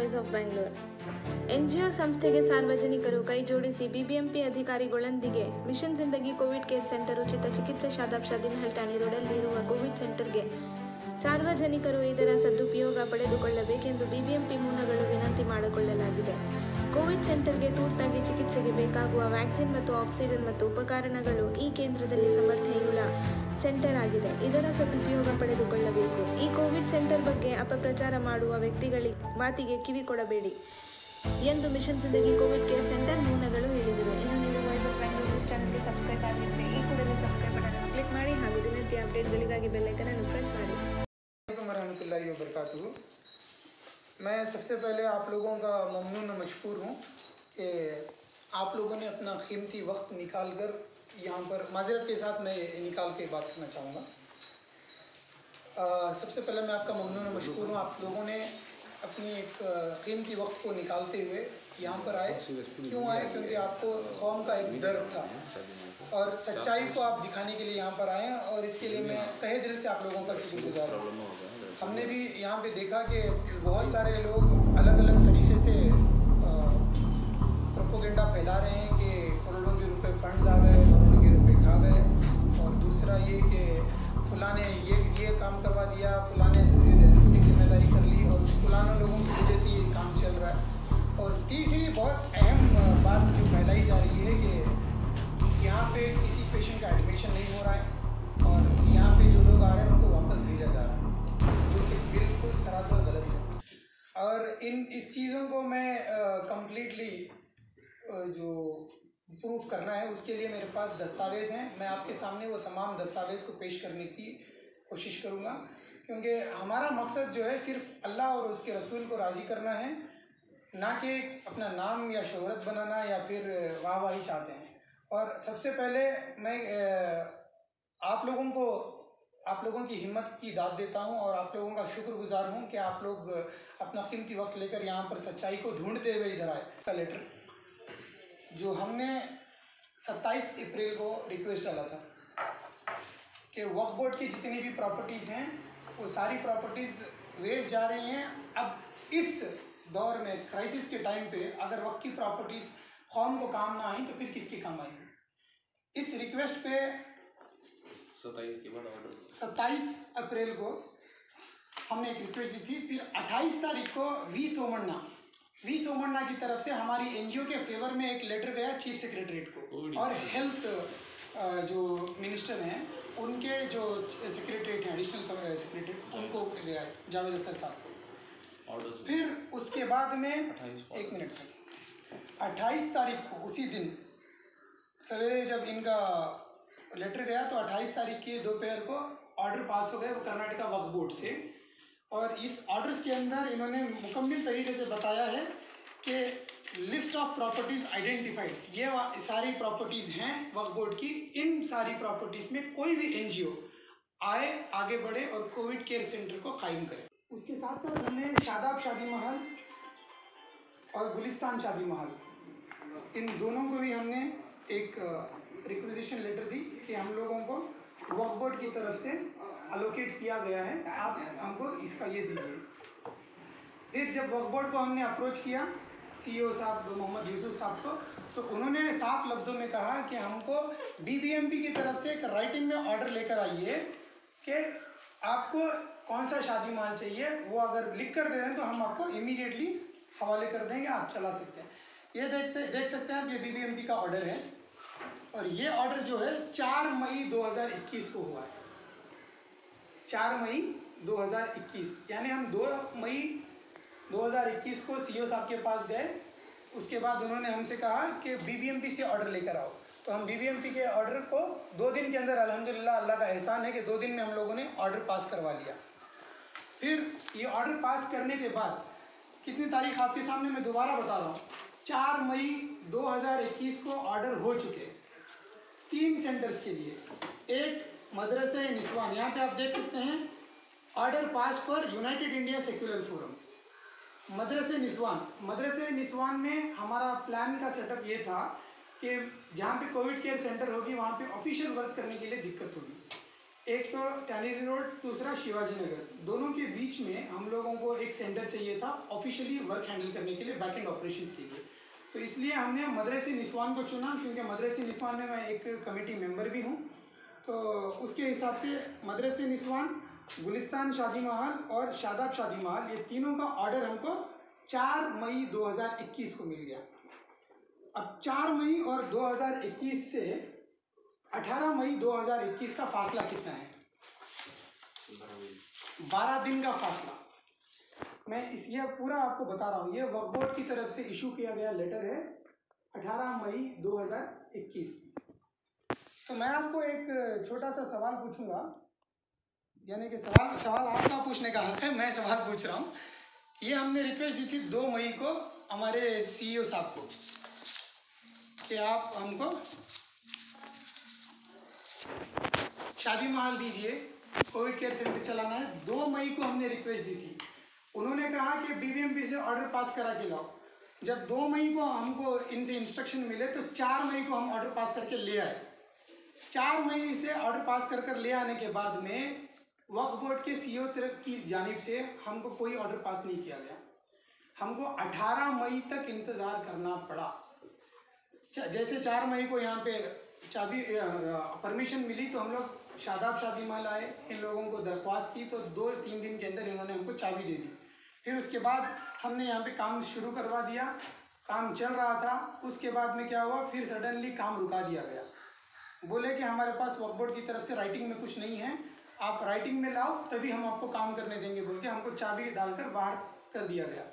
Voice of Bangalore. NGO ಸಂಸ್ಥೆಗೆ ಸಾರ್ವಜನಿಕರು ಕೈ ಜೋಡಿಸಿ ಬಿಬಿಎಂಪಿ ಅಧಿಕಾರಿಗಳೊಂದಿಗೆ ಮಿಷನ್ ಜಿಂದಗಿ ಕೋವಿಡ್ ಕೇರ್ ಸೆಂಟರ್ ಉಚಿತ ಚಿಕಿತ್ಸೆ ಶಾದಾಬ್ ಶಾದಿ ಮಹಲ್ ಠಾಣೆ ರೋಡಲ್ಲಿ ಇರುವ ಕೋವಿಡ್ ಸೆಂಟರ್ಗೆ ಸಾರ್ವಜನಿಕರು ಇದರ ಸದುಪಯೋಗ ಪಡೆದುಕೊಳ್ಳಬೇಕೆಂದು ಬಿಬಿಎಂಪಿ ಮೂಲಗಳು ವಿನಂತಿ ಮಾಡಿಕೊಳ್ಳಲಾಗಿದೆ. ಕೋವಿಡ್ ಸೆಂಟರ್ಗೆ ತುರ್ತಾಗಿ ಚಿಕಿತ್ಸೆಗೆ ಬೇಕಾಗುವ ವ್ಯಾಕ್ಸಿನ್ ಮತ್ತು ಆಕ್ಸಿಜನ್ ಮತ್ತು ಉಪಕರಣಗಳು ಈ ಕೇಂದ್ರದಲ್ಲಿ ಸಮರ್ಥತೆಯುಳ್ಳ ಸೆಂಟರ್ ಆಗಿದೆ. ಇದರ ಸದುಪಯೋಗ ಪಡೆದುಕೊಳ್ಳಬೇಕು. ಈ ಕೋವಿಡ್ ಸೆಂಟರ್ ಬಗ್ಗೆ ಅಪಪ್ರಚಾರ ಮಾಡುವ ವ್ಯಕ್ತಿಗಳಿಗೆ ಮಾತಿಗೆ ಕಿವಿ ಕೊಡಬೇಡಿ ಎಂದು ಮಿಷನ್ ಜಿಂದಗಿ ಕೋವಿಡ್ ಕೇರ್ ಸೆಂಟರ್ ಮೂಲಗಳು ಹೇಳಿದರು. ಇನ್ನು ನೀವು ವಾಯ್ಸ್ ಆಫ್ ಬ್ಯಾಂಗ್ಳೂರ್ ನ್ಯೂಸ್ ಚಾನೆಲ್ಗೆ ಸಬ್ಸ್ಕ್ರೈಬ್ ಆಗಿದ್ದರೆ ಈ ಕೂಡಲೇ ಸಬ್ಸ್ಕ್ರೈಬ್ ಬಟನ್ ಕ್ಲಿಕ್ ಮಾಡಿ ಹಾಗೂ ದಿನನಿತ್ಯ ಅಪ್ಡೇಟ್ಗಳಿಗಾಗಿ ಬೆಲ್ ಐಕನ್ ಅನ್ನು ಪ್ರೆಸ್ ಮಾಡಿ. रहमतुल्लाहि व बरकातुहू। मैं सबसे पहले आप लोगों का ममनून व मशकूर हूँ कि आप लोगों ने अपना कीमती वक्त निकाल कर यहाँ पर माजरत के साथ मैं निकाल के बात करना चाहूँगा। सबसे पहले मैं आपका ममनून व मशकूर हूँ। आप लोगों ने अपनी एक कीमती वक्त को निकालते हुए यहाँ पर आए। क्यों आए? क्योंकि आपको कौम का एक दर्द था और सच्चाई को आप दिखाने के लिए यहाँ पर आए हैं और इसके लिए मैं तहे दिल से आप लोगों का शुक्रगुजार हूँ। हमने भी यहाँ पे देखा कि बहुत सारे लोग अलग अलग तरीके से प्रोपोगेंडा फैला रहे हैं कि करोड़ों के रुपए फंड्स आ गए, करोड़ों के रुपए खा गए, और दूसरा ये कि फलां ने ये काम करवा दिया, फलां ने पूरी जिम्मेदारी कर ली और फलाना लोगों की वजह से ये काम चल रहा है। और तीसरी बहुत अहम बात जो फैलाई जा रही है कि यहाँ पे किसी पेशेंट का एडमिशन नहीं हो रहा है और यहाँ पे जो लोग आ रहे हैं उनको वापस भेजा जा रहा है, जो कि बिल्कुल सरासर गलत है। और इस चीज़ों को मैं कम्प्लीटली जो प्रूफ करना है उसके लिए मेरे पास दस्तावेज़ हैं। मैं आपके सामने वो तमाम दस्तावेज़ को पेश करने की कोशिश करूँगा, क्योंकि हमारा मकसद जो है सिर्फ अल्लाह और उसके रसूल को राज़ी करना है, ना कि अपना नाम या शोहरत बनाना या फिर वाहवाही चाहते हैं। और सबसे पहले मैं आप लोगों की हिम्मत की दाद देता हूं और आप लोगों का शुक्रगुजार हूं कि आप लोग अपना कीमती वक्त लेकर यहाँ पर सच्चाई को ढूंढते हुए इधर आए। का लेटर जो हमने 27 अप्रैल को रिक्वेस्ट डाला था कि वक्फ बोर्ड की जितनी भी प्रॉपर्टीज़ हैं वो सारी प्रॉपर्टीज़ वेस्ट जा रही हैं। अब इस दौर में क्राइसिस के टाइम पे अगर वक्फ की प्रॉपर्टीज़ कौम को काम ना आई तो फिर किसके काम आएगी? इस रिक्वेस्ट पे 27 अप्रैल को हमने एक रिक्वेस्ट दी थी। फिर 28 तारीख को वी सोमन्ना की तरफ से हमारी एनजीओ के फेवर में एक लेटर गया चीफ सेक्रेटरीट को, और हेल्थ जो मिनिस्टर हैं उनके जो सेक्रेटरीट हैं एडिशनल सेक्रेटरीट उनको गया जावेद अख्तर साहब को। फिर उसके बाद में 28 तारीख को उसी दिन सवेरे जब इनका लेटर गया तो 28 तारीख के दोपहर को ऑर्डर पास हो गए वो कर्नाटका वक्फ बोर्ड से। और इस ऑर्डर्स के अंदर इन्होंने मुकम्मल तरीके से बताया है कि लिस्ट ऑफ प्रॉपर्टीज़ आइडेंटिफाइड, ये सारी प्रॉपर्टीज़ हैं वक्फ बोर्ड की। इन सारी प्रॉपर्टीज़ में कोई भी एनजीओ आए, आगे बढ़े और कोविड केयर सेंटर को कायम करे। उसके साथ साथ हमने शादाब शादी महल और गुलिस्तान शादी महल इन दोनों को भी हमने एक रिक्वेजिशन लेटर दी कि हम लोगों को वक्फ बोर्ड की तरफ से अलोकेट किया गया है, आप हमको इसका ये दीजिए। फिर जब वक्फ बोर्ड को हमने अप्रोच किया सीईओ साहब मोहम्मद यूसुफ साहब को, तो उन्होंने साफ लफ्ज़ों में कहा कि हमको बीबीएमपी की तरफ से एक राइटिंग में ऑर्डर लेकर आइए कि आपको कौन सा शादी महल चाहिए, वो अगर लिख कर दे दें तो हम आपको इमीडिएटली हवाले कर देंगे, आप चला सकते हैं। ये देख सकते हैं आप, ये बीबीएमपी का ऑर्डर है और ये ऑर्डर जो है 4 मई 2021 को हुआ है। 4 मई 2021 यानी हम 2 मई 2021 को सीईओ साहब के पास गए। उसके बाद उन्होंने हमसे कहा कि बीबीएमपी से ऑर्डर लेकर आओ, तो हम बीबीएमपी के ऑर्डर को 2 दिन के अंदर अल्हम्दुलिल्लाह अल्लाह का एहसान है कि 2 दिन में हम लोगों ने ऑर्डर पास करवा लिया। फिर ये ऑर्डर पास करने के बाद कितनी तारीख आपके सामने मैं दोबारा बता रहा हूँ, 4 मई 2021 को ऑर्डर हो चुके 3 सेंटर्स के लिए। एक मदरसे निस्वान, यहाँ पे आप देख सकते हैं order pass for United India secular forum. मदरसे निस्वान में हमारा प्लान का सेटअप ये था कि जहाँ पे कोविड केयर सेंटर होगी वहाँ पे ऑफिशियल वर्क करने के लिए दिक्कत होगी। एक तो टैनेरी रोड, दूसरा शिवाजी नगर, दोनों के बीच में हम लोगों को एक सेंटर चाहिए था ऑफिशियली वर्क हैंडल करने के लिए, बैक एंड ऑपरेशंस के लिए। तो इसलिए हमने मदरसे निस्वान को चुना, क्योंकि मदरसे निस्वान में मैं एक कमेटी मेंबर भी हूँ। तो उसके हिसाब से मदरसे निस्वान, गुलिस्तान शादी महल और शादाब शादी महल, ये तीनों का ऑर्डर हमको 4 मई 2021 को मिल गया। अब 4 मई और 2021 से 18 मई 2021 का फासला कितना है? 12 दिन का फासला। मैं ये पूरा आपको बता रहा हूँ। ये वक्फ बोर्ड की तरफ से इशू किया गया लेटर है 18 मई 2021। तो मैं आपको एक छोटा सा सवाल पूछूंगा, यानी कि सवाल आपका पूछने का हक है, मैं सवाल पूछ रहा हूँ। ये हमने रिक्वेस्ट दी थी 2 मई को हमारे सीईओ साहब को कि आप हमको शादी महल दीजिए, कोविड केयर सेंटर चलाना है। 2 मई को हमने रिक्वेस्ट दी थी। उन्होंने कहा कि बीबीएमपी से ऑर्डर पास करा के लाओ। जब 2 मई को हमको इनसे इंस्ट्रक्शन मिले तो 4 मई को हम ऑर्डर पास करके ले आए। 4 मई से ऑर्डर पास कर ले आने के बाद में वक्फ बोर्ड के सीईओ तरफ की जानिब से हमको कोई ऑर्डर पास नहीं किया गया। हमको 18 मई तक इंतज़ार करना पड़ा। जैसे 4 मई को यहाँ पे चाबी परमिशन मिली तो हम लोग शादाब शादी महल आए, इन लोगों को दरख्वास्त की, तो 2-3 दिन के अंदर इन्होंने हमको चाबी दे दी। फिर उसके बाद हमने यहाँ पे काम शुरू करवा दिया, काम चल रहा था। उसके बाद में क्या हुआ, फिर सडनली काम रुका दिया गया। बोले कि हमारे पास वक्फ बोर्ड की तरफ से राइटिंग में कुछ नहीं है, आप राइटिंग में लाओ तभी हम आपको काम करने देंगे, बोल के हमको चाबी डालकर बाहर कर दिया गया।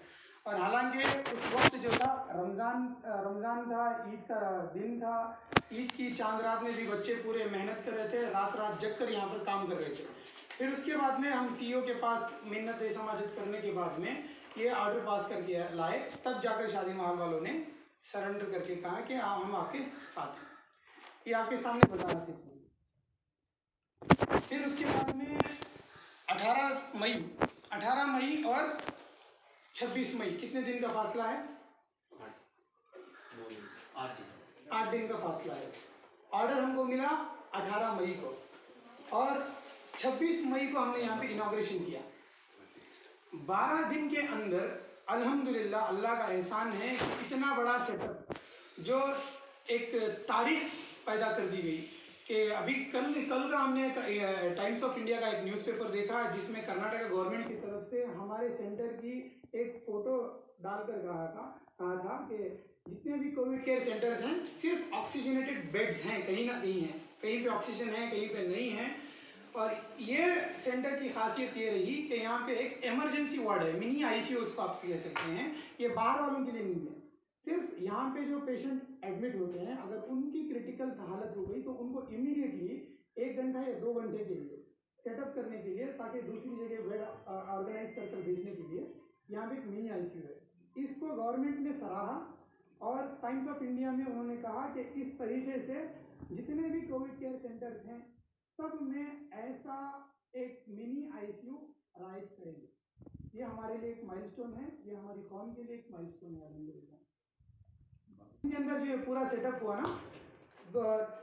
और हालांकि उस वक्त जो था रमज़ान था, ईद का दिन था, ईद की चांद रात में भी बच्चे पूरे मेहनत कर रहे थे, रात जग कर यहाँ पर काम कर रहे थे। फिर उसके बाद में हम सीईओ के पास मिन्नत समाजत करने के बाद में ये ऑर्डर पास करके लाए, तब जाकर शादी महल वालों ने सरेंडर करके कहा कि हम आपके साथ हैं। ये आपके सामने बता रहे थे। फिर उसके बाद में 18 मई और 26 मई, कितने दिन का फासला है? 8 दिन का फासला है। ऑर्डर हमको मिला 18 मई को और 26 मई को हमने यहाँ पे इनॉग्रेशन किया। 12 दिन के अंदर अल्हम्दुलिल्लाह अल्लाह का एहसान है, इतना बड़ा सेटअप जो एक तारीख पैदा कर दी गई कि अभी कल का हमने टाइम्स ऑफ इंडिया का एक न्यूज़पेपर देखा जिसमें कर्नाटक गवर्नमेंट की तरफ से हमारे सेंटर की एक फ़ोटो डालकर कहा था कि जितने भी कोविड केयर सेंटर्स हैं सिर्फ ऑक्सीजनेटेड बेड्स हैं, कहीं ना कहीं हैं, कहीं पे ऑक्सीजन है, कहीं पे नहीं है। और ये सेंटर की खासियत ये रही कि यहाँ पे एक इमरजेंसी वार्ड है, मिनी आईसीयू उसको आप कह सकते हैं। ये बाहर वालों के लिए नहीं है, सिर्फ यहाँ पे जो पेशेंट एडमिट होते हैं अगर उनकी क्रिटिकल हालत हो गई तो उनको इमीडिएटली 1 घंटा या 2 घंटे के लिए सेटअप करने के लिए, ताकि दूसरी जगह बेड ऑर्गेनाइज कर भेजने के लिए यहाँ पे एक मिनी आईसीयू है। इसको गवर्नमेंट ने सराहा और टाइम्स ऑफ इंडिया में उन्होंने कहा कि इस तरीके से जितने भी कोविड केयर सेंटर्स हैं सब में ऐसा एक मिनी आईसीयू राइज करेंगे। ये हमारे लिए एक माइलस्टोन है, ये हमारी कौम के लिए एक माइलस्टोन है। अल्हम्दुलिल्लाह इसके अंदर जो पूरा सेटअप हुआ ना,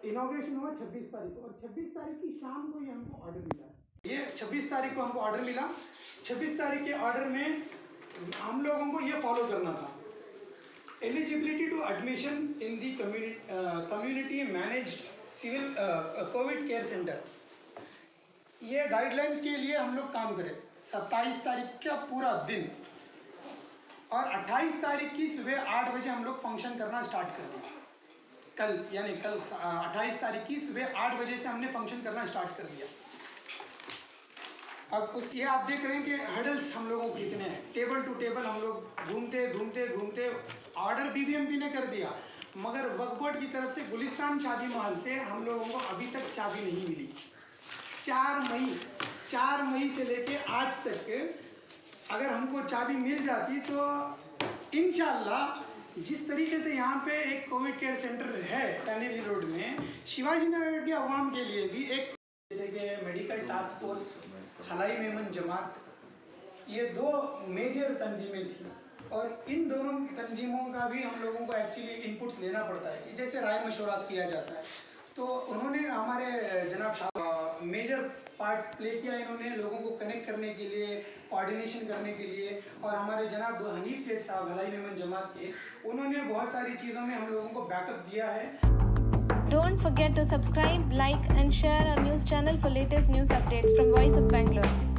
इनॉग्रेशन हुआ 26 तारीख को और 26 तारीख की शाम को ये हमको ऑर्डर मिला। ये 26 तारीख को हमको ऑर्डर मिला। 26 तारीख के ऑर्डर में हम लोगों को ये फॉलो करना था, eligibility to admission in the community managed civil COVID care centre. ये गाइडलाइंस के लिए हम लोग काम करें। 27 तारीख का पूरा दिन और 28 तारीख की सुबह 8 बजे हम लोग फंक्शन करना स्टार्ट कर दिया। कल यानी कल 28 तारीख की सुबह 8 बजे से हमने फंक्शन करना स्टार्ट कर दिया। अब ये आप देख रहे हैं कि हर्डल्स हम लोगों के कितने हैं। टेबल टू टेबल हम लोग घूमते ऑर्डर बीबीएमपी ने कर दिया, मगर वक्फ बोर्ड की तरफ से गुलिस्तान शादी महल से हम लोगों को अभी तक चाबी नहीं मिली। 4 मई से लेके आज तक अगर हमको चाबी मिल जाती तो इंशाल्लाह जिस तरीके से यहाँ पे एक कोविड केयर सेंटर है टैनेरी रोड में, शिवाजी नगर के अवाम के लिए भी एक, जैसे कि मेडिकल टास्क फोर्स, हलाई मेमन जमात, ये 2 मेजर तंजीमें थी और इन दोनों तंजीमों का भी हम लोगों को एक्चुअली इनपुट्स लेना पड़ता है कि जैसे राय मशवरा किया जाता है। तो उन्होंने हमारे जनाब मेजर पार्ट प्ले किया इन्होंने लोगों को कनेक्ट करने के लिए, कोऑर्डिनेशन करने के लिए। और हमारे जनाब हनीफ सेठ साहब भलाई मेमन जमात के, उन्होंने बहुत सारी चीज़ों में हम लोगों को बैकअप दिया है। Don't forget to subscribe, like and share our news channel for latest news updates from Voice of Bangalore.